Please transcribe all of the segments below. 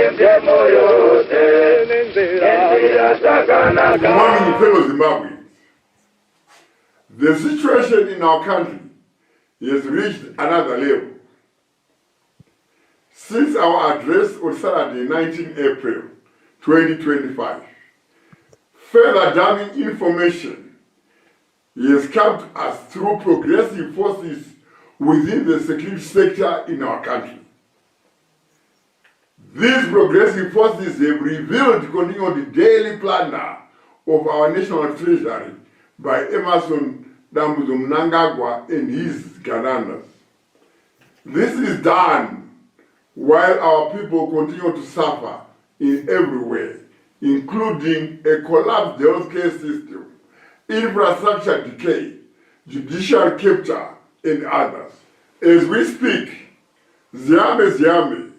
Good morning, fellow Zimbabweans. The situation in our country has reached another level. Since our address on Saturday, 19 April 2025, further damning information has come to us through progressive forces within the security sector in our country. These progressive forces have revealed continued daily plunder of our national treasury by Mnangagwa and his Ganandas. This is done while our people continue to suffer in every way, including a collapsed healthcare system, infrastructure decay, judicial capture, and others. As we speak, Zimbabwe,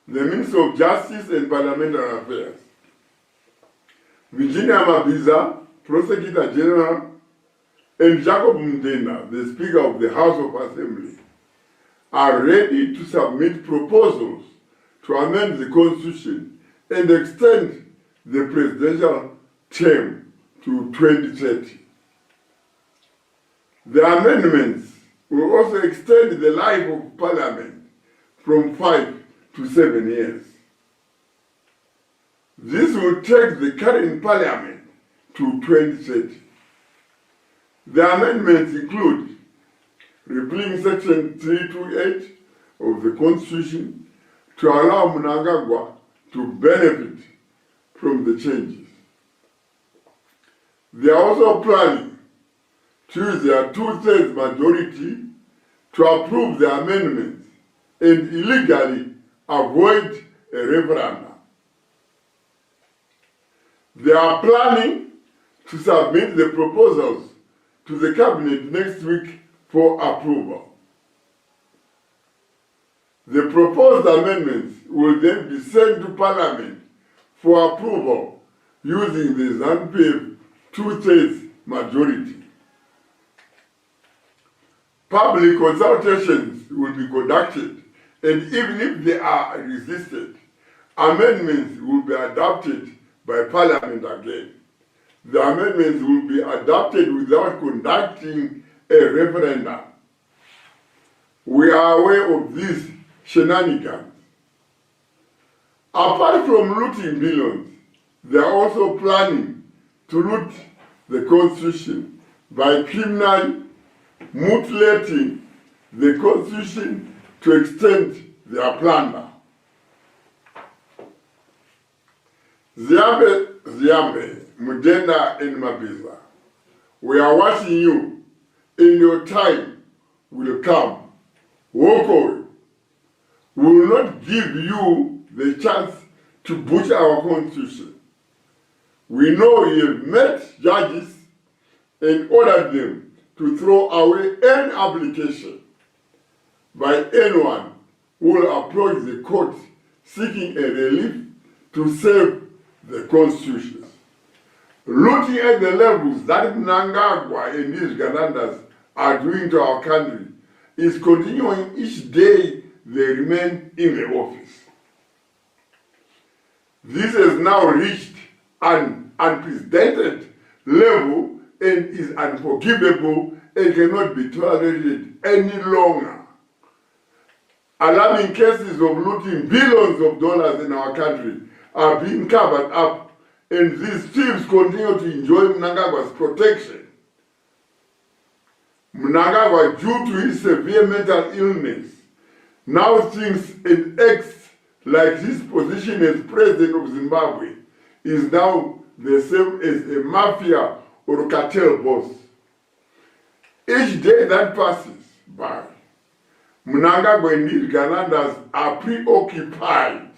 the Minister of Justice and Parliamentary Affairs, Virginia Mabiza, Prosecutor General, and Jacob Mndena, the Speaker of the House of Assembly, are ready to submit proposals to amend the Constitution and extend the presidential term to 2030. The amendments will also extend the life of Parliament from 5 to 7 years. This will take the current Parliament to 2030. The amendments include repealing Section 328 of the Constitution to allow Mnangagwa to benefit from the changes. They are also planning to use their 2/3 majority to approve the amendments and illegally avoid a referendum. They are planning to submit the proposals to the Cabinet next week for approval. The proposed amendments will then be sent to Parliament for approval using the ZANU-PF 2/3 majority. Public consultations will be conducted, and even if they are resisted, amendments will be adopted by Parliament again. The amendments will be adopted without conducting a referendum. We are aware of these shenanigans. Apart from looting billions, they are also planning to loot the Constitution by criminally mutilating the Constitution to extend their plunder. Zimbabwe, Mudenda and Mabiza, we are watching you, and your time will come. Walk away. We will not give you the chance to butcher our Constitution. We know you have met judges and ordered them to throw away any application by anyone who will approach the court seeking a relief to save the Constitution. Looking at the levels that Mnangagwa and his Ganandas are doing to our country is continuing each day they remain in the office. This has now reached an unprecedented level and is unforgivable and cannot be tolerated any longer. Alarming cases of looting billions of dollars in our country are being covered up, and these thieves continue to enjoy Mnangagwa's protection. Mnangagwa, due to his severe mental illness, now thinks and acts like his position as president of Zimbabwe is now the same as a mafia or a cartel boss. Each day that passes by, Mnangagwa and his Ganandas are preoccupied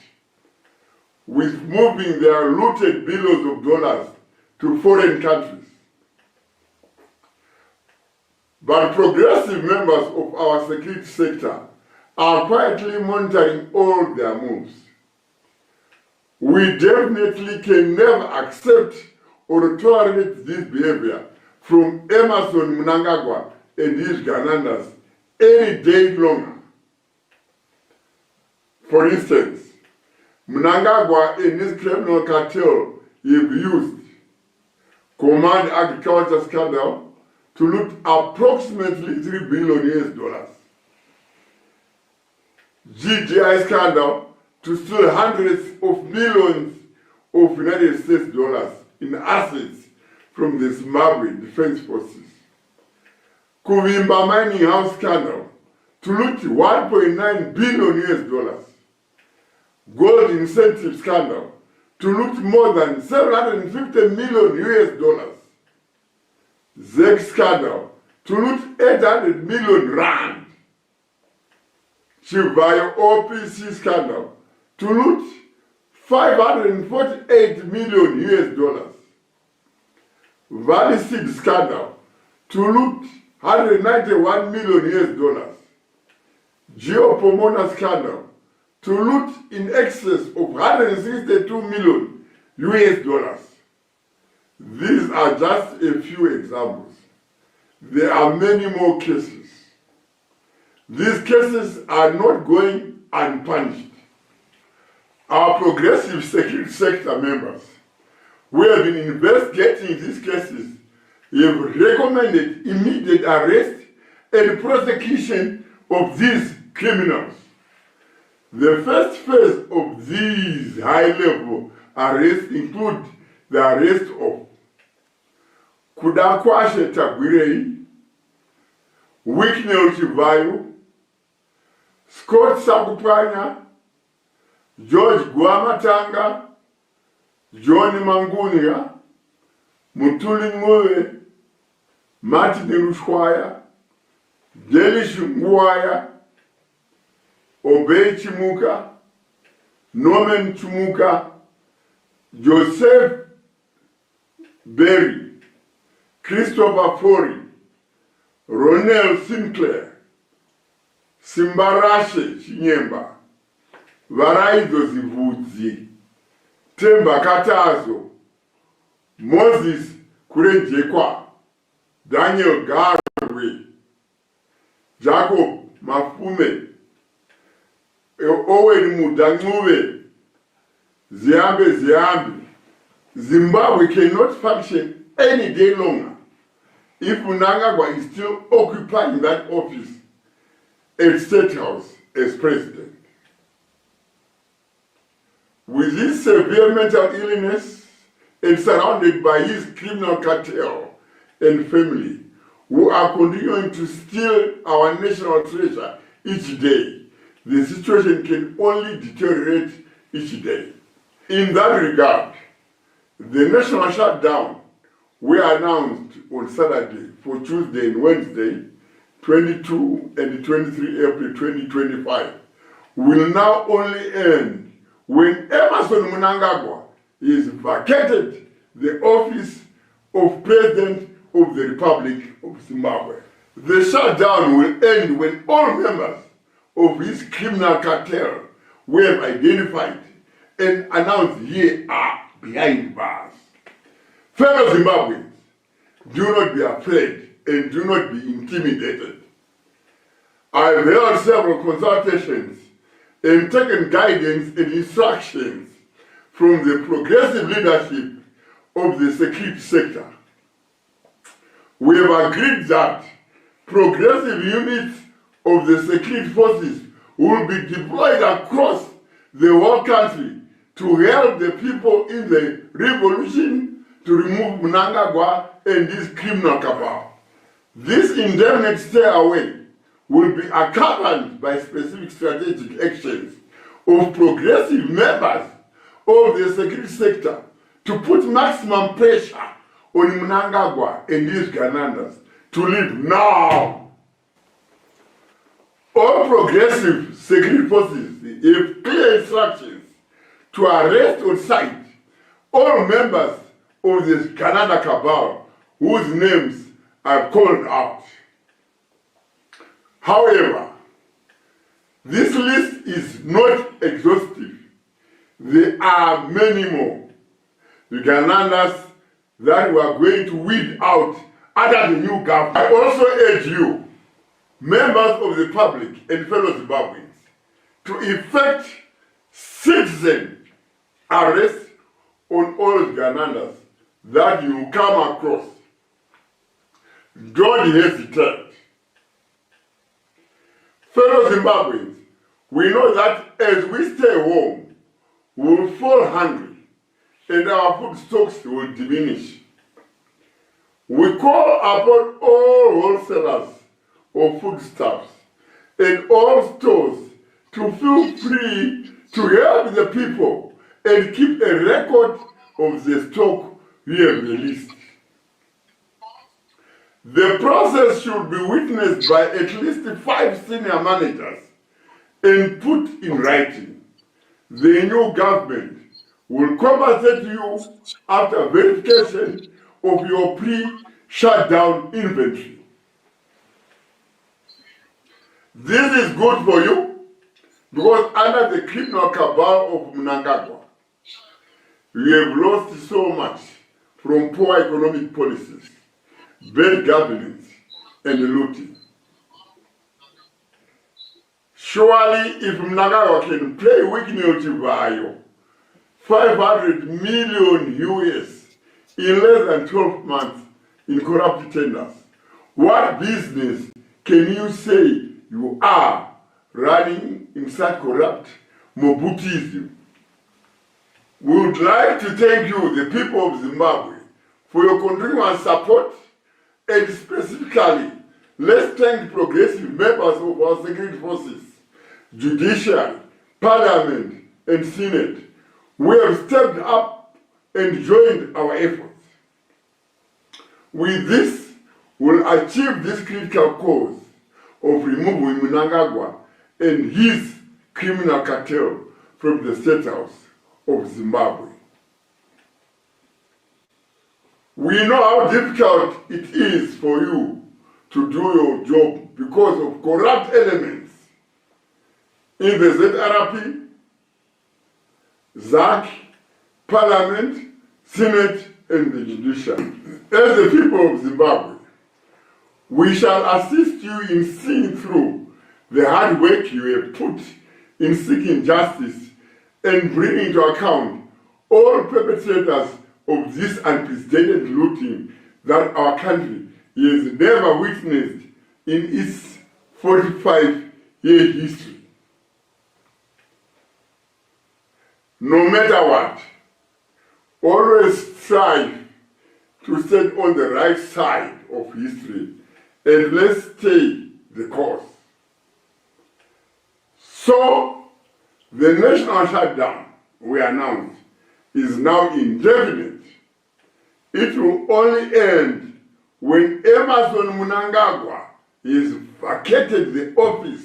with moving their looted billions of dollars to foreign countries. But progressive members of our security sector are quietly monitoring all their moves. We definitely can never accept or tolerate this behavior from Mnangagwa and his Ganandas any day longer. For instance, Mnangagwa and his criminal cartel have used Command Agriculture scandal to loot approximately $3 billion. GGI scandal to steal hundreds of millions of United States dollars in assets from the Zimbabwe Defense Forces. Kuvimba mining house scandal to loot $1.9 billion. Gold incentive scandal to loot more than $750 million. ZEC scandal to loot 800 million rand. Chivayo OPC scandal to loot $548 million. Valley Seed scandal to loot $191 million. Geopomona scandal to loot in excess of $162 million. These are just a few examples. There are many more cases. These cases are not going unpunished. Our progressive security sector members who have been investigating these cases have recommended immediate arrest and prosecution of these criminals. The first phase of these high-level arrests include the arrest of Kudakwashe Tagwirei, Wicknell Chivayo, Scott Sakupanya, George Guamatanga, John Mangunia, Mutuli Ngwe, Martin Rushwaya, Delish Ngwaya, Obey Chimuka, Norman Chumuka, Joseph Berry, Christopher Fori, Ronel Sinclair, Simbarashe Chinyemba, Varaizo Zivudzi, Temba Katazo, Moses Kurejekwa, Daniel Garwe, Jacob Mafume, Owen Mudanguwe, Ziambe. Zimbabwe cannot function any day longer if Mnangagwa is still occupying that office at State House as president. With his severe mental illness and surrounded by his criminal cartel and family, who are continuing to steal our national treasure each day, the situation can only deteriorate each day. In that regard, the national shutdown we announced on Saturday for Tuesday and Wednesday, 22 and 23 April 2025, will now only end when Emerson Mnangagwa is vacated the office of President of the Republic of Zimbabwe. The shutdown will end when all members of his criminal cartel we have identified and announced here are behind bars. Fellow Zimbabweans, do not be afraid and do not be intimidated. I have held several consultations and taken guidance and instructions from the progressive leadership of the security sector. We have agreed that progressive units of the security forces will be deployed across the whole country to help the people in the revolution to remove Mnangagwa and his criminal cabal. This indefinite stay away will be accompanied by specific strategic actions of progressive members of the security sector to put maximum pressure on Mnangagwa and his Ganandas to leave now. All progressive security forces have clear instructions to arrest on sight all members of this Canada cabal whose names I've called out. However, this list is not exhaustive. There are many more Ugandandas that we are going to weed out under the new government. I also urge you, members of the public and fellow Zimbabweans, to effect citizen arrest on all Ganandas that you come across. Don't hesitate. Fellow Zimbabweans, we know that as we stay home, we will fall hungry and our food stocks will diminish. We call upon all wholesalers of foodstuffs and all stores to feel free to help the people and keep a record of the stock we have released. The process should be witnessed by at least 5 senior managers and put in writing. The new government will compensate you after verification of your pre-shutdown inventory. This is good for you because under the criminal cabal of Mnangagwa, we have lost so much from poor economic policies, bad governance, and looting. Surely, if Mnangagwa can play weakness to 500 million US in less than 12 months in corrupt tenders, what business can you say you are running in such corrupt Mobutism? We would like to thank you, the people of Zimbabwe, for your continuous support, and specifically, let's thank progressive members of our security forces, judiciary, parliament, and senate. We have stepped up and joined our efforts. With this, we'll achieve this critical cause of removing Mnangagwa and his criminal cartel from the State House of Zimbabwe. We know how difficult it is for you to do your job because of corrupt elements in the ZRP, ZAC, Parliament, Senate, and the Judiciary. As the people of Zimbabwe, we shall assist you in seeing through the hard work you have put in seeking justice and bringing to account all perpetrators of this unprecedented looting that our country has never witnessed in its 45-year history. No matter what, always strive to stand on the right side of history and let's stay the course. So, the national shutdown we announced is now indefinite. It will only end when Emerson Mnangagwa is vacated the office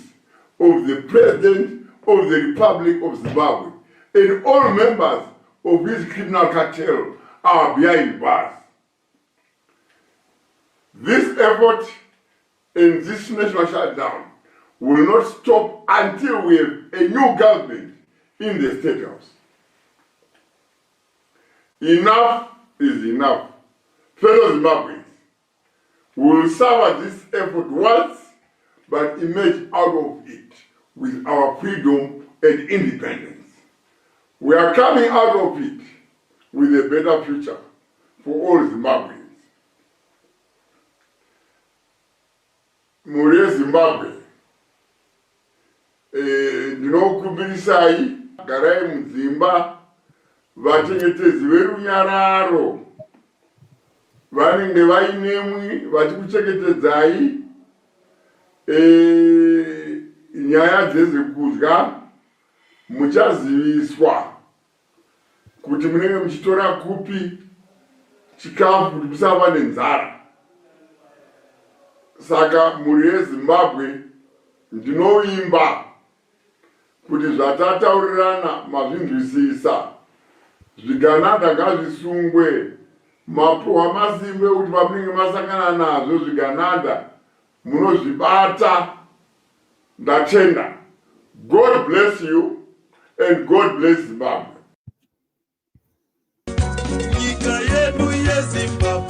of the President of the Republic of Zimbabwe and all members of his criminal cartel are behind bars. This effort and this national shutdown will not stop until we have a new government in the State House. Enough is enough. Fellow Zimbabweans, we will serve this effort once, but emerge out of it with our freedom and independence. We are coming out of it with a better future for all Zimbabweans. Muri Zimbabwe, ndinokukumbirisai garai mudzimba vachengetedzi verunyararo vanenge vainemwi vachikuchengetedzai nyaya dzezvekudya. Muchaziviswa kuti munenge muchitora kupi chikafu kuti musava nenzara. Saka muri yeZimbabwe ndinoimba kuti zvatataurirana mazvinzwisisa. Zviganada ngazvisungwe, mapuhwa masimbe kuti pamunenge masangana nazvo zviganada munozvibata. Ndatenda. God bless you and God bless Zimbabwe.